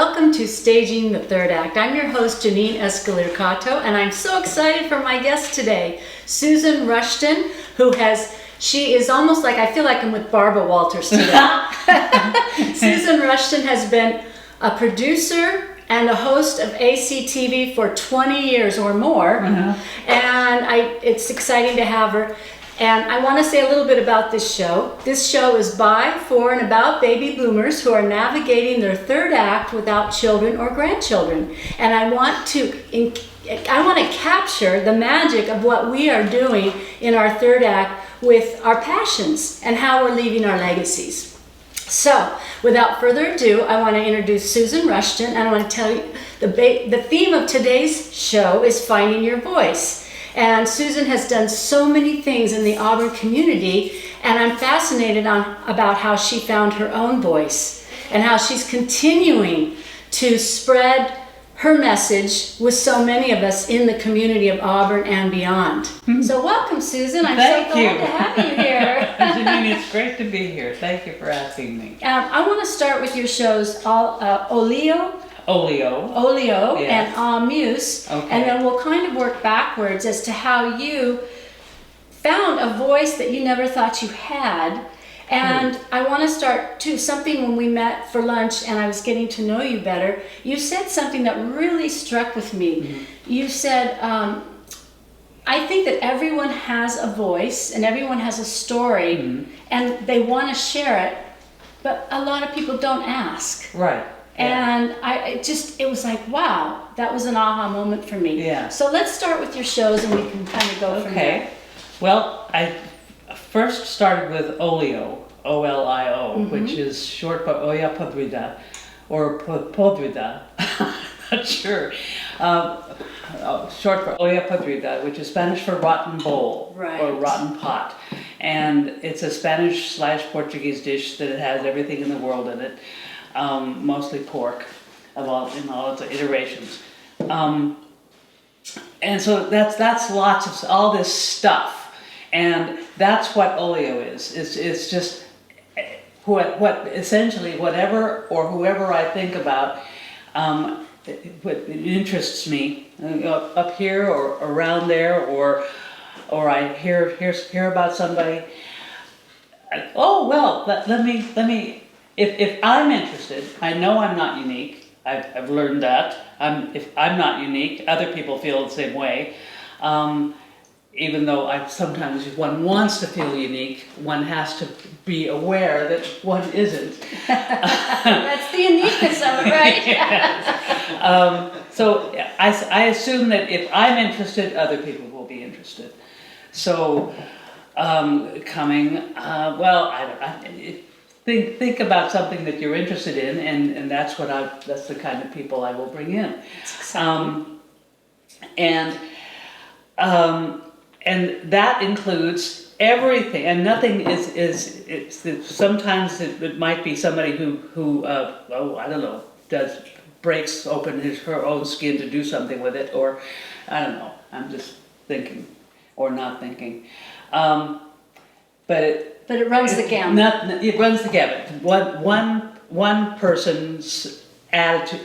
Welcome to Staging the Third Act. I'm your host, Janine Escalier-Cato, and I'm so excited for my guest today, Susan Rushton, she is almost like, I feel like I'm with Barbara Walters today. Susan Rushton has been a producer and a host of ACTV for 20 years or more, and it's exciting to have her. And I want to say a little bit about this show. This show is by, for, and about baby boomers who are navigating their third act without children or grandchildren. And I want to capture the magic of what we are doing in our third act with our passions and how we're leaving our legacies. So, without further ado, I want to introduce Susan Rushton, and I want to tell you the theme of today's show is Finding Your Voice. And Susan has done so many things in the Auburn community, and I'm fascinated about how she found her own voice and how she's continuing to spread her message with so many of us in the community of Auburn and beyond. So welcome, Susan. I'm so glad to have you here. Janine, it's great to be here. Thank you for asking me. I want to start with your shows, Olio, yes. and Amuse, Okay. and then we'll kind of work backwards as to how you found a voice that you never thought you had. And I want to start too, something when we met for lunch and I was getting to know you better, you said something that really struck with me. You said, I think that everyone has a voice and everyone has a story and they want to share it, but a lot of people don't ask. Right. And it was like, wow, that was an aha moment for me. Yeah. So let's start with your shows and we can kind of go from there. Well, I first started with Olio, O-L-I-O, which is short for Oya Podrida, or Podrida, not sure. Short for Oya Podrida, which is Spanish for rotten bowl or rotten pot. And it's a Spanish/Portuguese dish that has everything in the world in it. Mostly pork, in all its iterations, and so that's lots of all this stuff, and that's what Olio is. It's just what essentially whatever or whoever I think about, what interests me up here or around there, or I hear about somebody. Oh well, let me. If I'm interested, I know I'm not unique. I've learned that. If I'm not unique, other people feel the same way. Even though sometimes if one wants to feel unique, one has to be aware that one isn't. That's the uniqueness of it, right? Yes. So I assume that if I'm interested, other people will be interested. So Think about something that you're interested in, and that's the kind of people I will bring in. And that includes everything, and nothing is sometimes it might be somebody who I don't know, breaks open her own skin to do something with it, or I don't know, I'm just thinking or not thinking. But it runs the gamut. It runs the gamut. One person's attitude,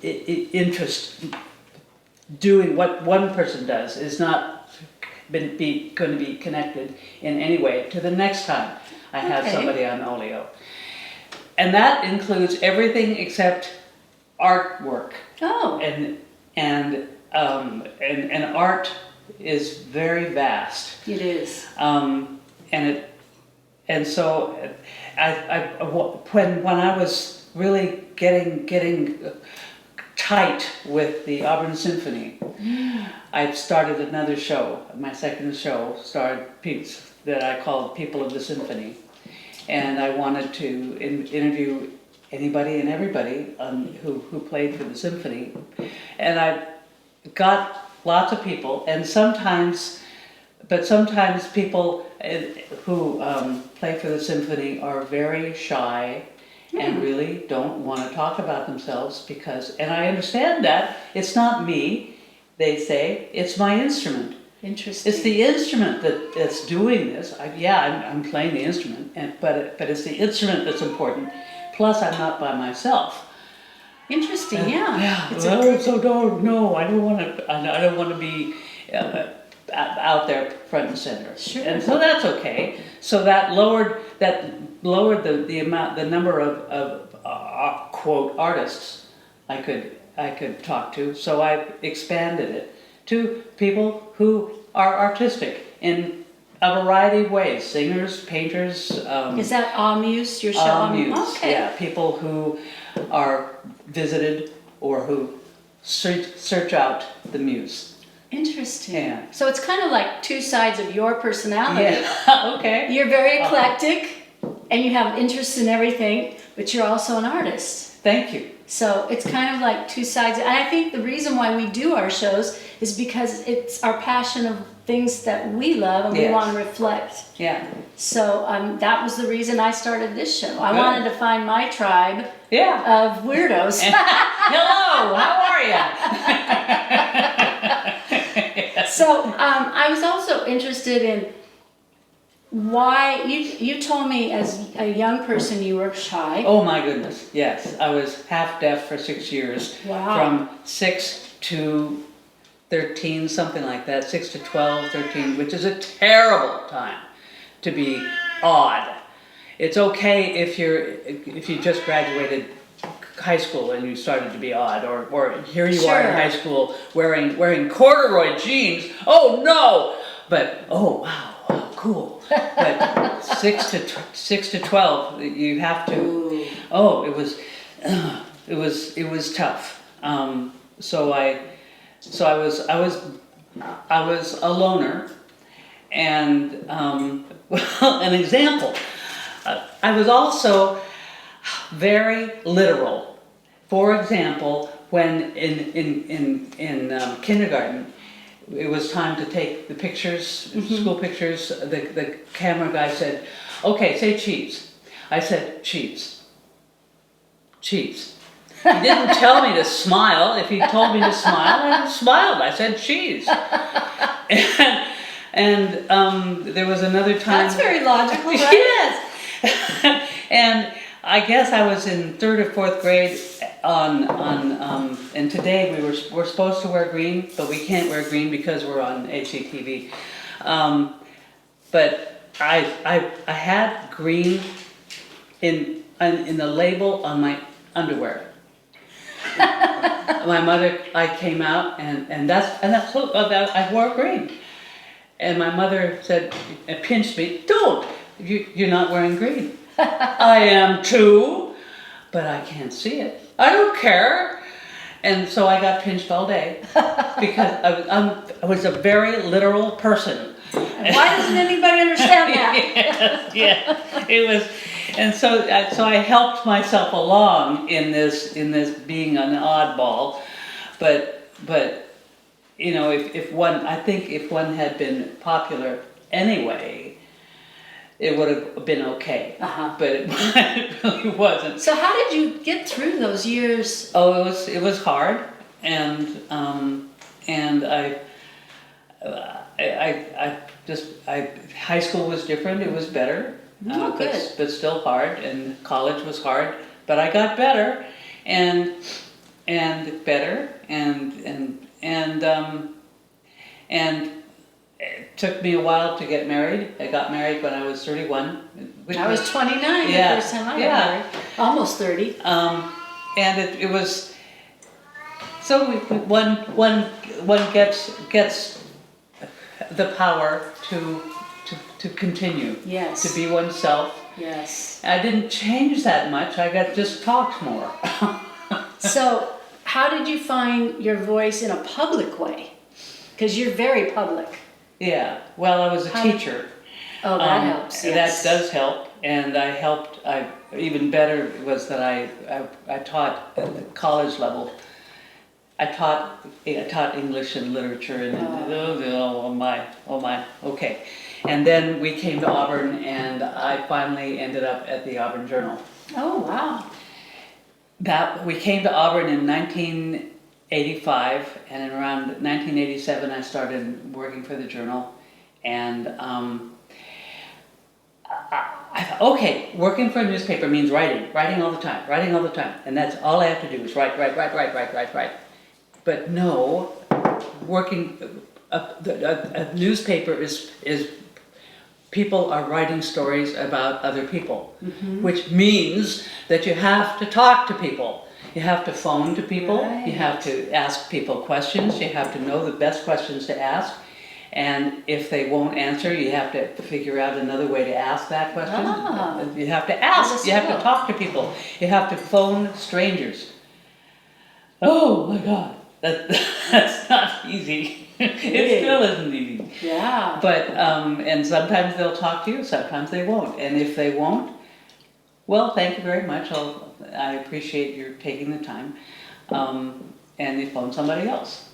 interest, doing what one person does is not going to be connected in any way to the next time I have somebody on Olio, and that includes everything except artwork. Oh. And art is very vast. It is. And so, when I was really getting tight with the Auburn Symphony, I started another show. My second show started that I called People of the Symphony, and I wanted to interview anybody and everybody who played for the symphony, and I got lots of people, and sometimes people who play for the symphony are very shy and really don't want to talk about themselves and I understand that. It's not me, they say, it's my instrument. Interesting. It's the instrument that's doing this. I'm playing the instrument, but it's the instrument that's important. Plus, I'm not by myself. Interesting, yeah. Yeah. It's a Well, good- so no, I don't want to. I don't want to be out there front and center. Sure. And so that's okay. So that lowered the amount, the number of quote artists I could talk to. So I expanded it to people who are artistic in a variety of ways: singers, painters. Is that Amuse, your show? Muse, Okay. yeah, people who are visited or who search out the muse. Interesting. Yeah. So it's kind of like two sides of your personality. Yeah, okay. You're very eclectic and you have interests in everything, but you're also an artist. Thank you. So it's kind of like two sides. And I think the reason why we do our shows is because it's our passion of things that we love and we Yes. want to reflect. Yeah. So that was the reason I started this show. I Good. wanted to find my tribe Yeah. of weirdos. Hello, how are you? So I was also interested in why you told me as a young person you were shy. Oh my goodness, yes. I was half deaf for 6 years. Wow. From 6 to 13, something like that. 6 to 12, 13, which is a terrible time to be odd. It's okay if you just graduated high school and you started to be odd, or here you are in Sure. high school wearing corduroy jeans. Oh no! But oh wow, cool. But 6 to 12, you have to. Ooh. Oh, it was tough. So I was a loner, and well, an example. I was also very literal. For example, when in kindergarten, it was time to take the pictures, school pictures. The camera guy said, "Okay, say cheese." I said cheese. Cheese. He didn't tell me to smile. If he told me to smile, I smiled. I said cheese. And there was another time. That's very logical, right? Yes. And I guess I was in 3rd or 4th grade and today we're supposed to wear green, but we can't wear green because we're on HGTV. But I had green in the label on my underwear. My mother, I came out and that's what I wore green. And my mother said, and pinched me, "Don't! You're not wearing green." "I am too, but I can't see it. I don't care." And so I got pinched all day because I was a very literal person. And why doesn't anybody understand that? Yeah, it was, and so I helped myself along in this being an oddball, but you know, if one had been popular anyway, it would have been okay. But it really wasn't. So how did you get through those years? Oh, it was hard, and high school was different. It was better, Oh, good. but still hard. And college was hard, but I got better, and better, and it took me a while to get married. I got married when I was 31. I was 29 Yeah, the first time I got yeah. married. Almost 30. And it was so one gets the power to continue, Yes. to be oneself. Yes. I didn't change that much. I just talked more. So how did you find your voice in a public way? Because you're very public. Yeah. Well, I was a teacher. Oh, that helps. Yes. That does help, and I helped. Even better was that I taught at the college level. I taught English and literature, and oh my, okay. And then we came to Auburn, and I finally ended up at the Auburn Journal. Oh, wow. We came to Auburn in 1985, and in around 1987 I started working for the Journal, and I thought, okay, working for a newspaper means writing all the time, and that's all I have to do is write. But no, working a newspaper is people are writing stories about other people, which means that you have to talk to people. You have to phone to people, you have to ask people questions, you have to know the best questions to ask, and if they won't answer, you have to figure out another way to ask that question. You have to ask, you have to talk to people, you have to phone strangers. Oh my God, that's not easy. It still isn't easy. Yeah. But, and sometimes they'll talk to you, sometimes they won't. And if they won't, well, thank you very much. I appreciate your taking the time. And you phone somebody else.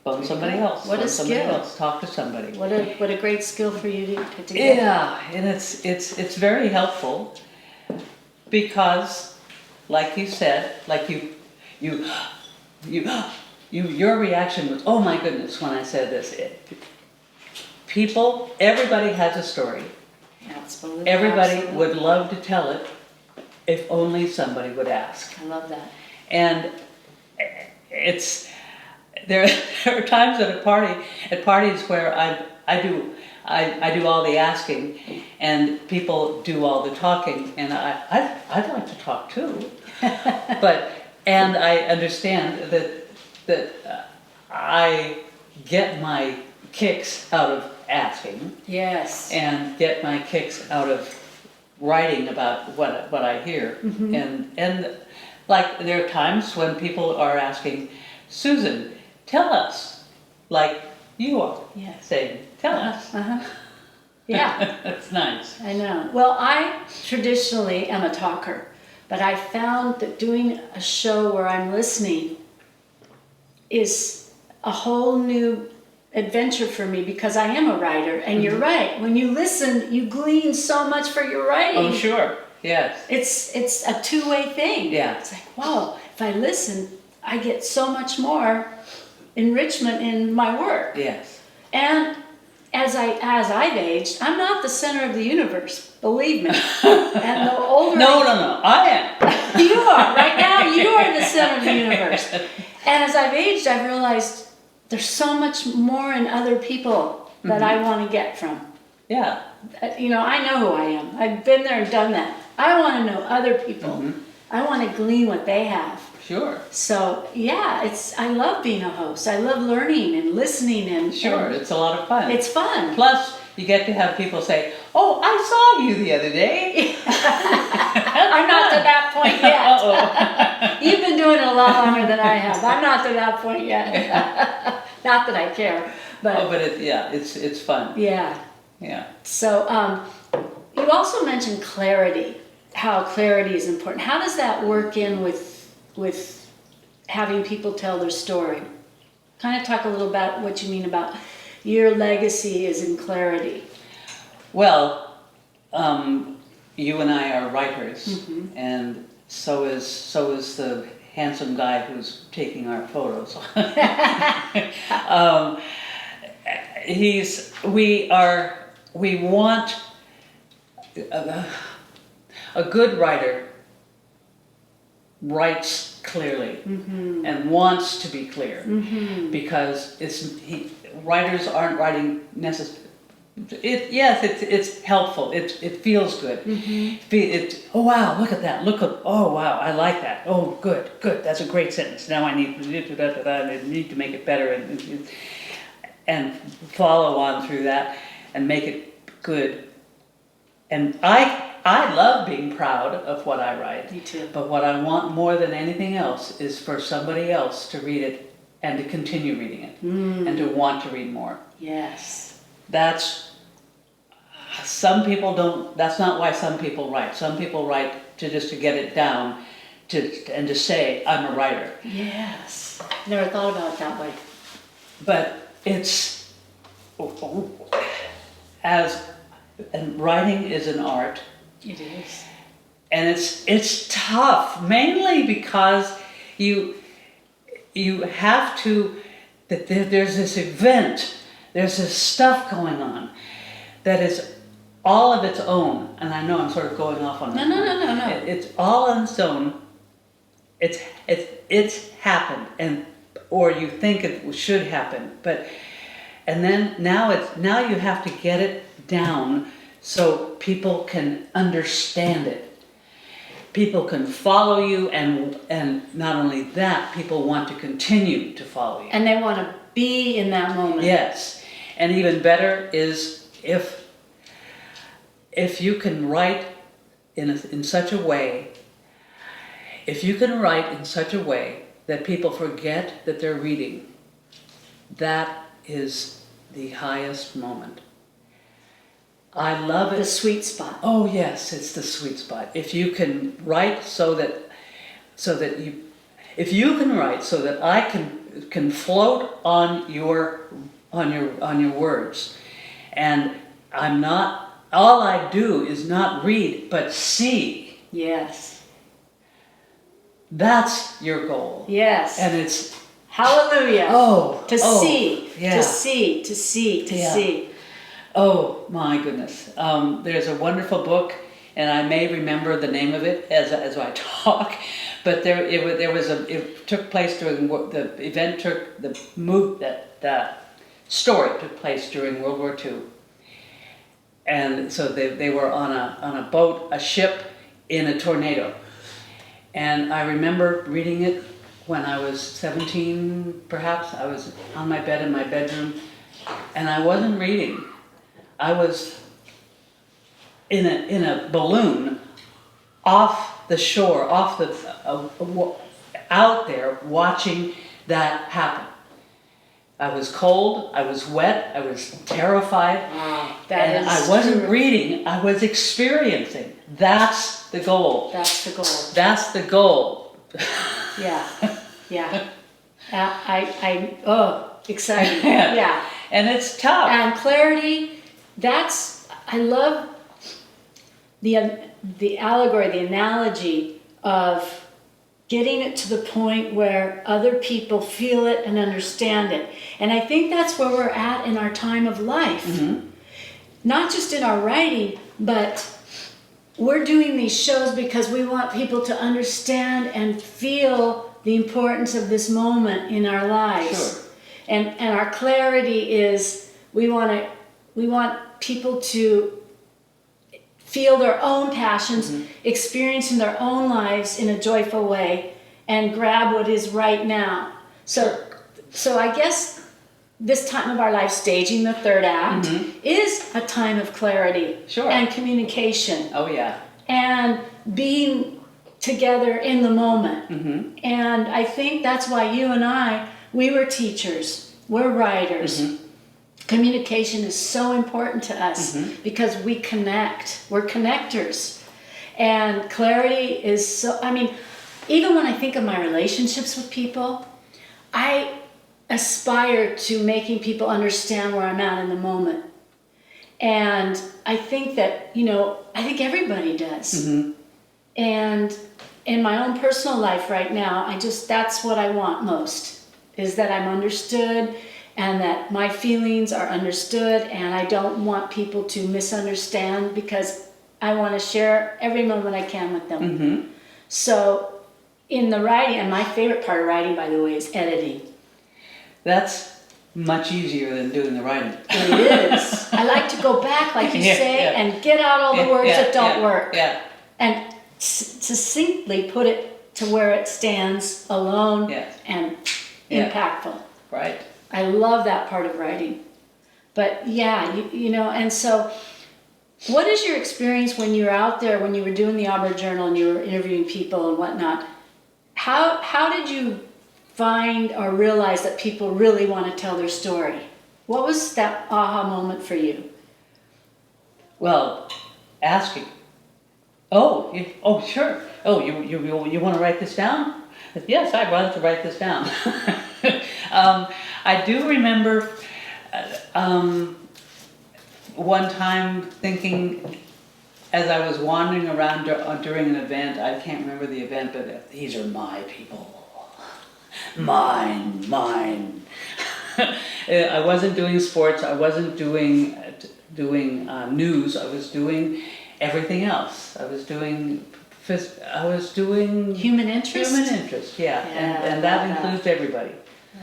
Phone somebody else. What a skill. Talk to somebody. What a great skill for you to put together. Yeah, and it's very helpful because, like you said, like your reaction was, oh my goodness, when I said this. Everybody has a story. Absolutely. Everybody would love to tell it if only somebody would ask. I love that. And there are times at parties where I do all the asking and people do all the talking, and I'd like to talk too. And I understand that I get my kicks out of asking. Yes. And get my kicks out of writing about what I hear. And like there are times when people are asking, Susan, tell us, like you are saying, tell us. Yeah. That's nice. I know. Well, I traditionally am a talker, but I found that doing a show where I'm listening is a whole new adventure for me because I am a writer, and you're right. When you listen, you glean so much for your writing. Oh, sure. Yes. It's a two-way thing. Yeah. It's like, wow, if I listen, I get so much more enrichment in my work. Yes. And as I've aged, I'm not the center of the universe, believe me. And the older No, I am. You are. Right now, you are the center of the universe. And as I've aged, I've realized there's so much more in other people that I want to get from. Yeah. You know, I know who I am. I've been there and done that. I want to know other people. I want to glean what they have. Sure. So, yeah, I love being a host. I love learning and listening and... Sure, it's a lot of fun. It's fun. Plus, you get to have people say, oh, I saw you the other day. I'm not to that point yet. You've been doing it a lot longer than I have. I'm not to that point yet. Not that I care, but... Oh, but it's fun. Yeah. Yeah. So, you also mentioned clarity, how clarity is important. How does that work in with having people tell their story? Kind of talk a little about what you mean about your legacy is in clarity. Well, you and I are writers, and so is the handsome guy who's taking our photos. We want a good writer writes clearly and wants to be clear because writers aren't writing necessarily. It's helpful. It feels good. Oh wow, look at that. Oh wow, I like that. Oh good. That's a great sentence. Now I need to make it better and follow on through that and make it good. And I love being proud of what I write. Me too. But what I want more than anything else is for somebody else to read it and to continue reading it and to want to read more. Yes. That's not why some people write. Some people write to get it down and to say, I'm a writer. Yes. Never thought about it that way. But and writing is an art. It is. And it's tough, mainly because you have to, there's this event, there's this stuff going on that is all of its own, and I know I'm sort of going off on that. No. It's all on its own. It's happened, and or you think it should happen, but and then now you have to get it down so people can understand it. People can follow you, and not only that, people want to continue to follow you. And they want to be in that moment. Yes, and even better is if you can write in such a way. If you can write in such a way that people forget that they're reading, that is the highest moment. I love it. The sweet spot. Oh yes, it's the sweet spot. If you can write so that you, if you can write so that I can float on your words, and I'm not, all I do is not read but see. Yes. That's your goal. Yes. And it's hallelujah. See. To see. Oh my goodness. There's a wonderful book, and I may remember the name of it as I talk, but it took place during the story took place during World War II. And so they were on a boat, a ship in a tornado. And I remember reading it when I was 17, perhaps. I was on my bed in my bedroom, and I wasn't reading. I was in a balloon off the shore, out there watching that happen. I was cold, I was wet, I was terrified, and I wasn't reading, I was experiencing. That's the goal. That's the goal. That's the goal. Yeah. Exciting. Yeah. And it's tough. And clarity, I love the allegory, the analogy of getting it to the point where other people feel it and understand it. And I think that's where we're at in our time of life. Mm-hmm. Not just in our writing, but we're doing these shows because we want people to understand and feel the importance of this moment in our lives. Sure. And our clarity is we want people to feel their own passions, mm-hmm. experience in their own lives in a joyful way, and grab what is right now. So I guess this time of our life, staging the third act, mm-hmm. is a time of clarity Sure. and communication. Oh yeah. And being together in the moment. Mm-hmm. And I think that's why you and we were teachers, we're writers. Mm-hmm. Communication is so important to us mm-hmm. because we connect. We're connectors. And clarity is so, even when I think of my relationships with people, I aspire to making people understand where I'm at in the moment. And I think that, I think everybody does. Mm-hmm. And in my own personal life right now, that's what I want most, is that I'm understood and that my feelings are understood, and I don't want people to misunderstand because I want to share every moment I can with them. Mm-hmm. So in the writing, and my favorite part of writing, by the way, is editing. That's much easier than doing the writing. It is. I like to go back, like you say, and get out all the words that don't work. Yeah. And succinctly put it to where it stands alone and impactful. Right. I love that part of writing. But and so what is your experience when you were out there, when you were doing the Auburn Journal and you were interviewing people and whatnot? How did you find or realize that people really want to tell their story? What was that aha moment for you? Well, asking. Oh, sure. Oh, you want to write this down? Yes, I wanted to write this down. I do remember one time thinking, as I was wandering around during an event, I can't remember the event, but these are my people. Mine. I wasn't doing sports, I wasn't doing doing news. I was doing everything else. I was doing Human interest? human interest, yeah. And that includes everybody.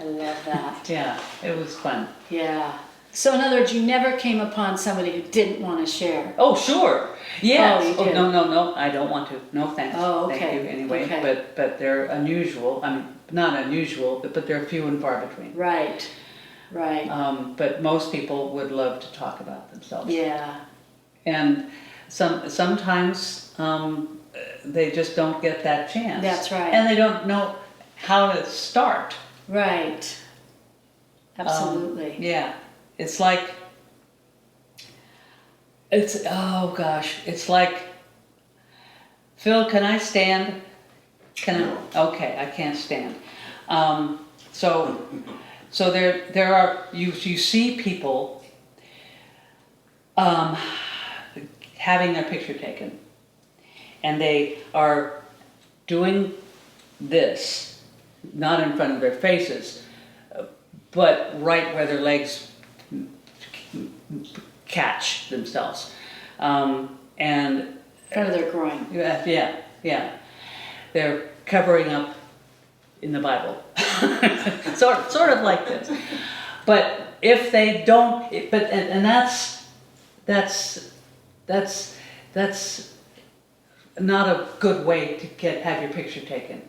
I love that. Yeah, it was fun. Yeah. So in other words, you never came upon somebody who didn't want to share. Oh, sure. Yes. Oh, you did? No, I don't want to. No, thanks. Oh, okay. Thank you anyway. Okay. But they're unusual. I mean, not unusual, but they're few and far between. Right. Right. But most people would love to talk about themselves. Yeah. And sometimes they just don't get that chance. That's right. And they don't know how to start. Right. Absolutely. Yeah. It's like, oh gosh, it's like, Phil, can I stand? Okay, I can't stand. So there are, you see people having their picture taken, and they are doing this, not in front of their faces, but right where their legs catch themselves, and In front of their groin. yeah, they're covering up in the Bible, sort of like this. But if they don't, and that's not a good way to have your picture taken.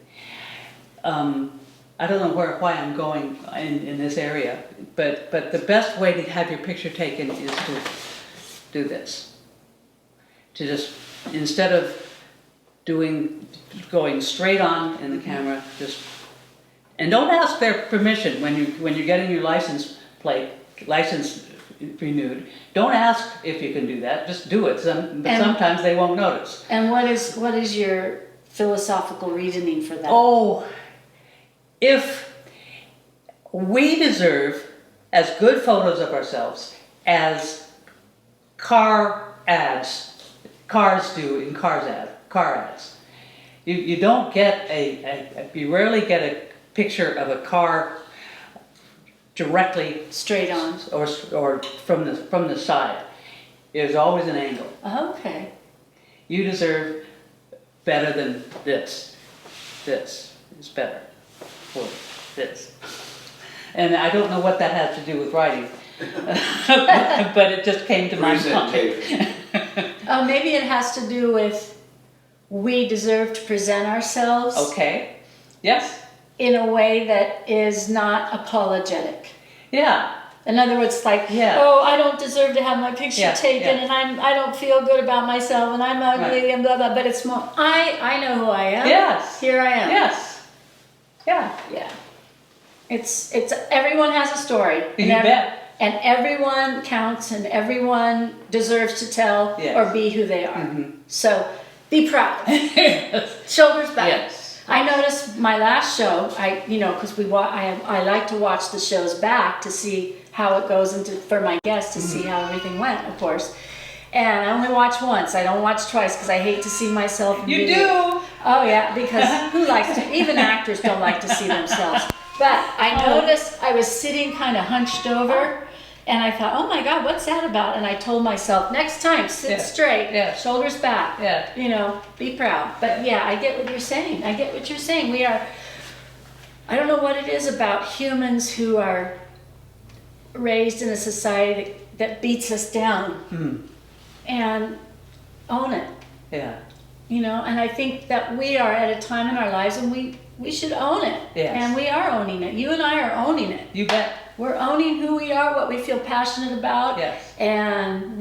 I don't know why I'm going in this area, but the best way to have your picture taken is to do this. To just, instead of going straight on in the camera, and don't ask their permission when you're getting your license renewed. Don't ask if you can do that. Just do it. But sometimes they won't notice. And what is your philosophical reasoning for that? Oh, if we deserve as good photos of ourselves as cars do in car ads. You don't get you rarely get a picture of a car directly Straight on. or from the side. There's always an angle. Okay. You deserve better than this. This is better for this. And I don't know what that has to do with writing, but it just came to my mind. Maybe it has to do with we deserve to present ourselves Okay. Yes. in a way that is not apologetic. Yeah. In other words, like, Yeah. oh, I don't deserve to have my picture Yeah, taken, yeah. and I don't feel good about myself, and I'm ugly, Right. and blah blah. But it's more, I know who I am. Yes. Here I am. Yes. Yeah. Yeah. It's everyone has a story. You bet. And everyone counts, and everyone deserves to tell Yes. or be who they are. Mm-hmm. So be proud. Shoulders back. Yes. I noticed my last show. Because I like to watch the shows back to see how it goes for my guests to see how everything went, of course. And I only watch once. I don't watch twice because I hate to see myself in You video. do. Oh yeah, because who likes to? Even actors don't like to see themselves. But I noticed I was sitting kind of hunched over, and I thought, oh my God, what's that about? And I told myself, next time, sit Yeah. straight, Yeah. shoulders back, Yeah. be proud. But yeah, I get what you're saying. We are, I don't know what it is about humans who are raised in a society that beats us down and own it. Yeah. And I think that we are at a time in our lives and we should own it. Yes. And we are owning it. You and I are owning it. You bet. We're owning who we are, what we feel passionate about. Yes. And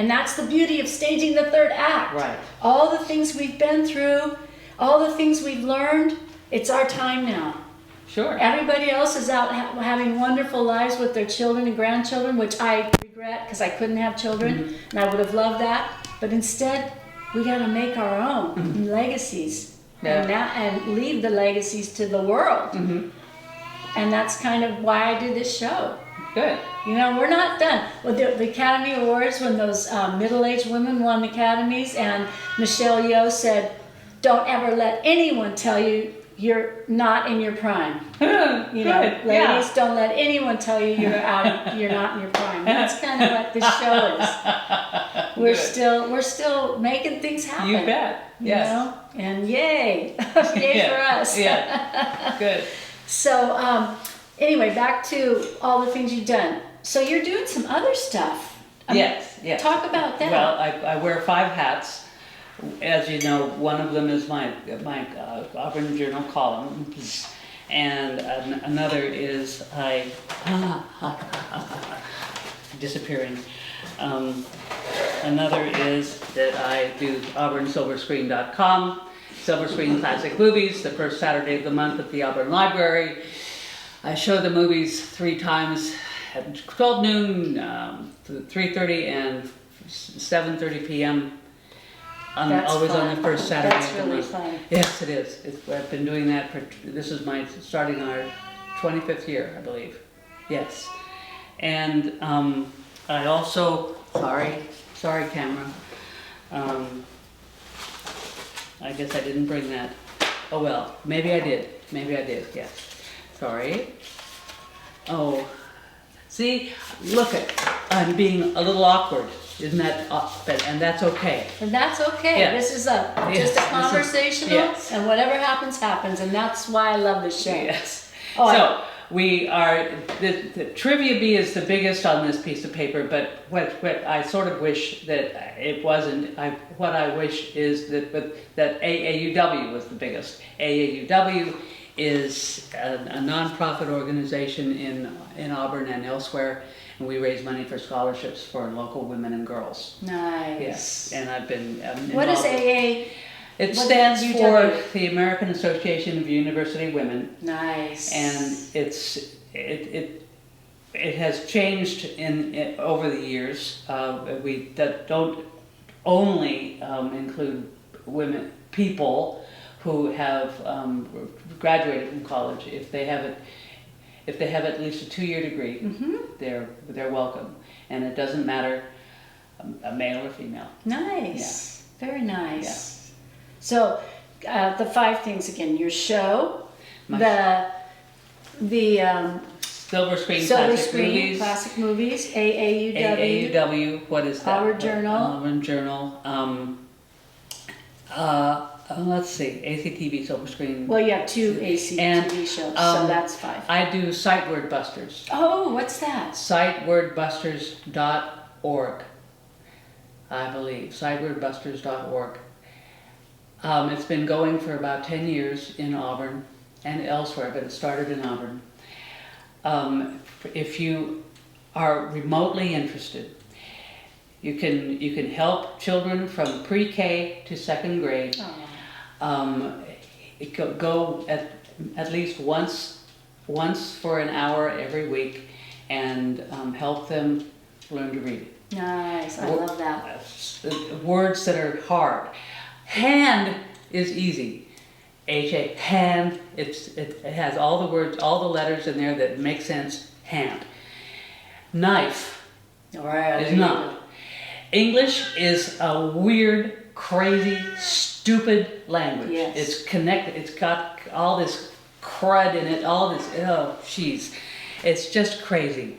that's the beauty of staging the third act. Right. All the things we've been through, all the things we've learned, it's our time now. Sure. Everybody else is out having wonderful lives with their children and grandchildren, which I regret because I couldn't have children, and I would have loved that. But instead, we got to make our own legacies and leave the legacies to the world. And that's kind of why I do this show. Good. We're not done. Well, the Academy Awards, when those middle-aged women won the Academies, and Michelle Yeoh said, "Don't ever let anyone tell you you're not in your prime. Good. You know, ladies, don't let anyone tell you you're not in your prime. That's kind of what this show is. We're still making things happen. You bet. Yes. You know? And yay, yay for us. Yeah. Good. So anyway, back to all the things you've done. So you're doing some other stuff. Yes. Talk about that. Well, I wear 5 hats. As you know, one of them is my Auburn Journal column, and another is disappearing. Another is that I do auburnsilverscreen.com, Silver Screen Classic Movies, the first Saturday of the month at the Auburn Library. I show the movies 3 times at 12 noon, 3:30 and 7:30 p.m. That's always fun. on the first Saturday That's of the really month. fun. Yes, it is. I've been doing that this is starting our 25th year, I believe. Yes. And I also, sorry camera. I guess I didn't bring that. Oh well, maybe I did, yes. Sorry. Oh, see, look I'm being a little awkward. Isn't that, and that's okay. And that's okay. Yes. This is just a conversational, yes. and whatever happens, happens. And that's why I love this show. Yes. Oh, so we are, the Trivia Bee is the biggest on this piece of paper, but what I sort of wish that it wasn't. What I wish is that AAUW was the biggest. AAUW is a nonprofit organization in Auburn and elsewhere. And we raise money for scholarships for local women and girls. Nice. Yes, and I've been What is AA? It stands for the American Association of University Women. Nice. And it has changed over the years. We don't only include people who have graduated from college. If they have at least a 2-year degree, they're welcome, and it doesn't matter a male or female. Nice, very nice. Yeah. So the 5 things again: your show, the Silver Screen Classic Movies, AAUW. What is that? Auburn Journal. Auburn Journal. Let's see, ACTV Silver Screen. Well, you have 2 ACTV shows, so that's 5. I do Site Word Busters. Oh, what's that? Sitewordbusters.org, I believe. Sitewordbusters.org. It's been going for about 10 years in Auburn and elsewhere, but it started in Auburn. If you are remotely interested, you can help children from pre-K to 2nd grade. Go at least once for an hour every week and help them learn to read. Nice, I love that. Words that are hard. Hand is easy. H-A, hand. It has all the words, all the letters in there that make sense. Hand. Knife is not. English is a weird, crazy, stupid language. Yes. It's connected. It's got all this crud in it. All this. Oh, jeez, it's just crazy.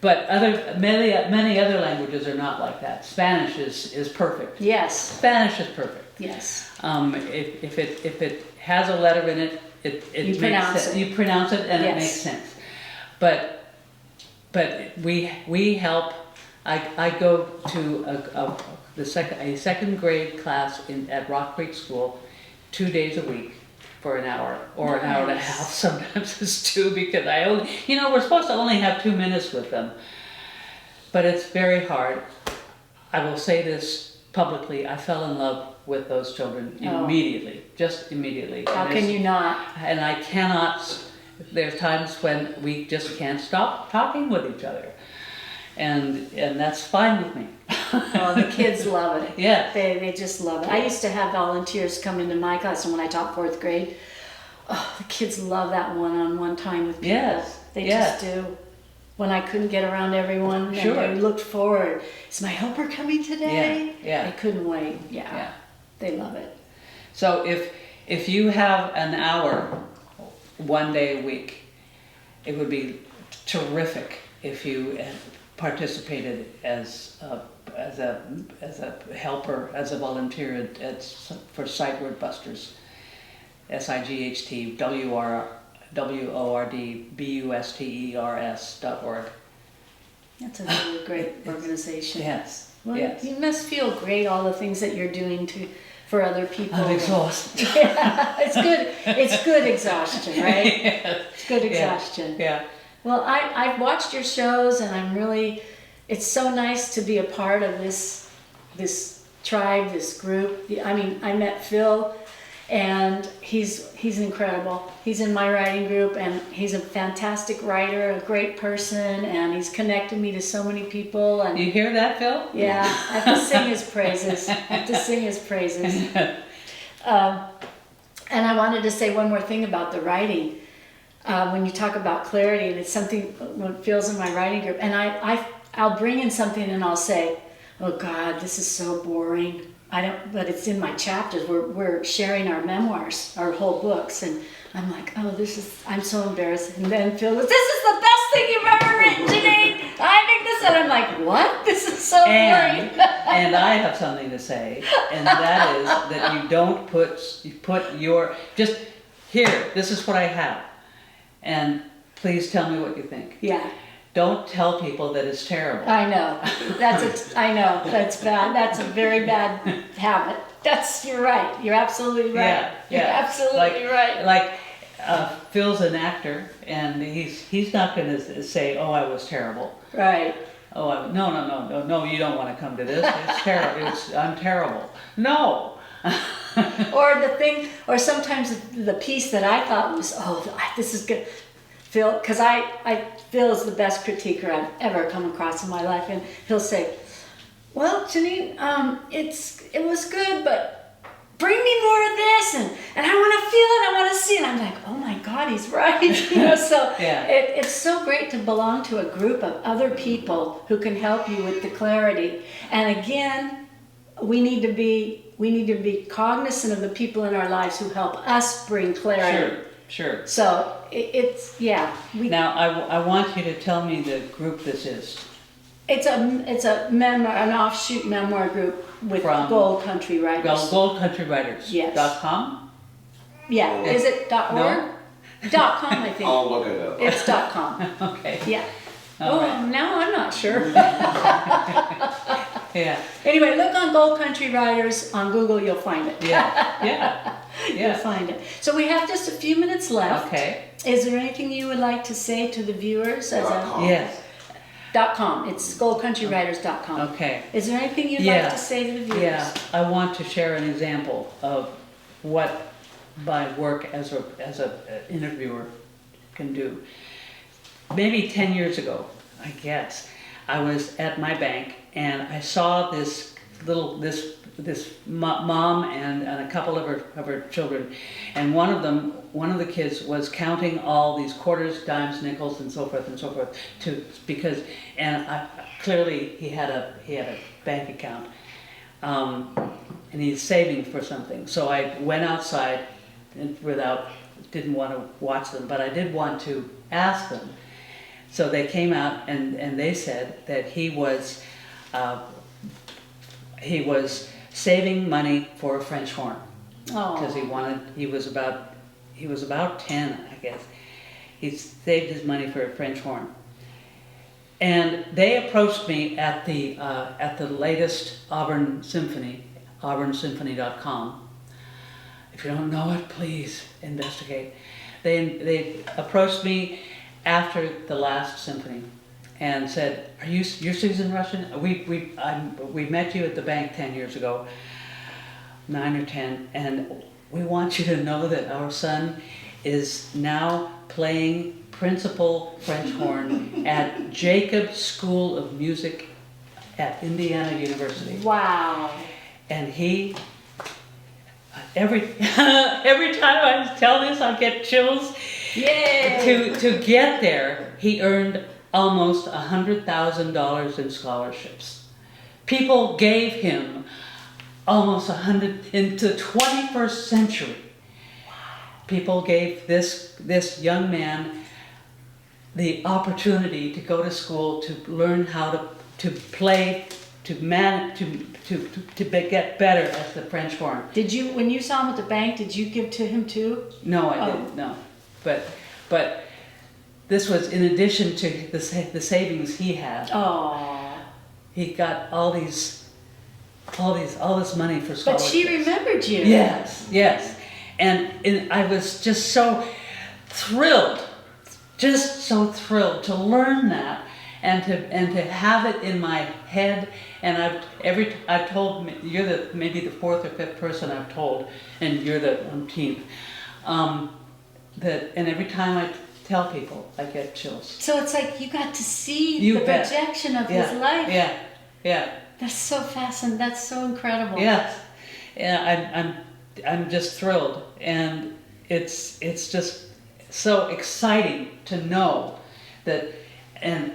But many other languages are not like that. Spanish is perfect. Yes. Spanish is perfect. Yes. If it has a letter in it, it You makes pronounce sense. it. You pronounce it and Yes. it makes sense. But we help. I go to a 2nd grade class at Rock Creek School 2 days a week for an hour or an hour and a half. Sometimes it's 2 because we're supposed to only have 2 minutes with them. But it's very hard. I will say this publicly: I fell in love with those children immediately, just immediately. How can you not? And I cannot. There's times when we just can't stop talking with each other, and that's fine with me. Oh, the kids love it. Yeah. They just love it. I used to have volunteers come into my class, and when I taught 4th grade, the kids love that one-on-one time with people. Yes. They just do. When I couldn't get around everyone, Sure. and they looked forward. Is my helper coming today? Yeah. I couldn't wait. Yeah. They love it. So if you have an hour, one day a week, it would be terrific if you participated as a helper, as a volunteer for Sight Word Busters, SIGHTWORDBUSTERS.org. That's a really great organization. Yes. Well, yes. you must feel great, all the things that you're doing for other people. I'm exhausted. Yeah, it's good. It's good exhaustion, right? Yes. It's good exhaustion. Yeah. Well, I've watched your shows, and it's so nice to be a part of this tribe, this group. I mean, I met Phil, and he's incredible. He's in my writing group, and he's a fantastic writer, a great person, and he's connected me to so many people. And You hear that, Phil? yeah, I have to sing his praises. And I wanted to say one more thing about the writing. When you talk about clarity, and it's something what feels in my writing group, and I'll bring in something and I'll say, "Oh God, this is so boring." But it's in my chapters. We're sharing our memoirs, our whole books, and I'm like, "Oh, I'm so embarrassed." And then Phil goes, "This is the best thing you've ever written, Janine. I think this," and I'm like, "What? This is so boring." And I have something to say, and that is that you don't put your just here. This is what I have. And please tell me what you think. Yeah, Don't tell people that it's terrible. I know. I know that's bad. That's a very bad habit. You're right. You're absolutely right. Yeah. You're absolutely right. Like Phil's an actor, and he's not going to say, "Oh, I was terrible." Right. Oh, no! You don't want to come to this. It's terrible. I'm terrible. No. Or sometimes the piece that I thought was, this is good, Phil, because Phil is the best critiquer I've ever come across in my life, and he'll say, "Well, Janine, it was good, but bring me more of this, and I want to feel it, I want to see it." I'm like, "Oh my God, he's right." So Yeah. it's so great to belong to a group of other people who can help you with the clarity. And again, we need to be cognizant of the people in our lives who help us bring clarity. Sure. So Now I want you to tell me the group this is. It's an offshoot memoir group with From Gold Country Writers. GoldCountryWriters.com. Yes. Yeah. Is it .org? No. .com, I think. I'll look it up. It's .com. Okay. Yeah. All right. Now I'm not sure. Yeah. Anyway, look on Gold Country Writers on Google. You'll find it. Yeah. You'll find it. So we have just a few minutes left. Okay. Is there anything you would like to say to the viewers? Yes. .com. It's goldcountrywriters.com. Okay. Is there anything you'd like to say to the viewers? Yeah. I want to share an example of what my work as a interviewer can do. Maybe 10 years ago, I guess, I was at my bank and I saw this mom and a couple of her children, and one of the kids was counting all these quarters, dimes, nickels, and so forth clearly he had a bank account, and he's saving for something. So I went outside and didn't want to watch them, but I did want to ask them. So they came out and they said that he was saving money for a French horn, because he was about 10, I guess. He saved his money for a French horn, and they approached me at the latest Auburn Symphony, auburnsymphony.com. If you don't know it, please investigate. They approached me after the last symphony and said, you're Susan Rushton? We met you at the bank 10 years ago, 9 or 10, and we want you to know that our son is now playing principal French horn at Jacobs School of Music at Indiana University. Wow. And he, every time I tell this, I get chills. Yay! To get there, he earned almost $100,000 in scholarships. People gave him almost 100 into the 21st century. People gave this young man the opportunity to go to school, to learn how to play, to get better at the French horn. Did you, when you saw him at the bank, did you give to him too? No, I didn't. No, but this was in addition to the savings he had. Oh. He got all this money for scholarships. But she remembered you. Yes, yes, and I was just so thrilled, to learn that, and to have it in my head. And I've told, you're maybe the fourth or fifth person I've told, and you're the 10th. And every time I tell people, I get chills. So it's like you got to see the projection of his life. Yeah, yeah. That's so fascinating. That's so incredible. Yes, yeah. I'm just thrilled, and it's just so exciting to know that. And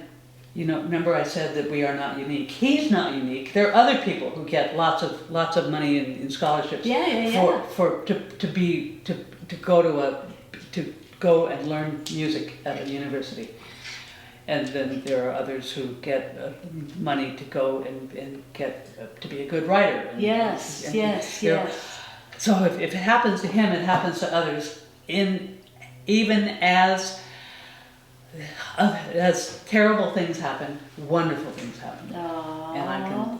you know, remember I said that we are not unique. He's not unique. There are other people who get lots of money in scholarships. To go and learn music at a university. And then there are others who get money to go and get to be a good writer. Yes. So if it happens to him, it happens to others. Even as terrible things happen, wonderful things happen. Aww.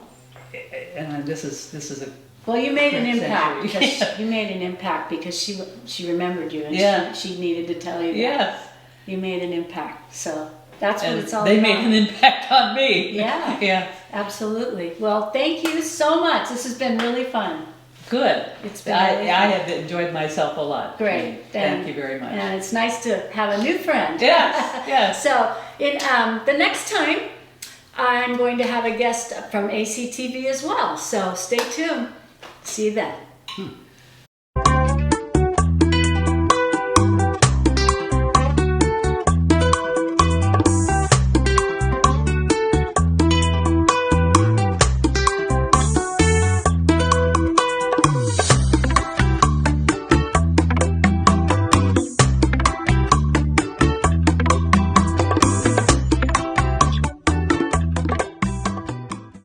And this is a. Well, you made an impact century. because you made an impact because she remembered you and she needed to tell you that. Yes. You made an impact. So that's what And it's all they about. made an impact on me. Yeah. Yeah. Absolutely. Well, thank you so much. This has been really fun. Good. It's been I really fun. have enjoyed myself a lot. Great. Thank you very much. And it's nice to have a new friend. Yes. Yes. So the next time, I'm going to have a guest from ACTV as well. So stay tuned. See you then.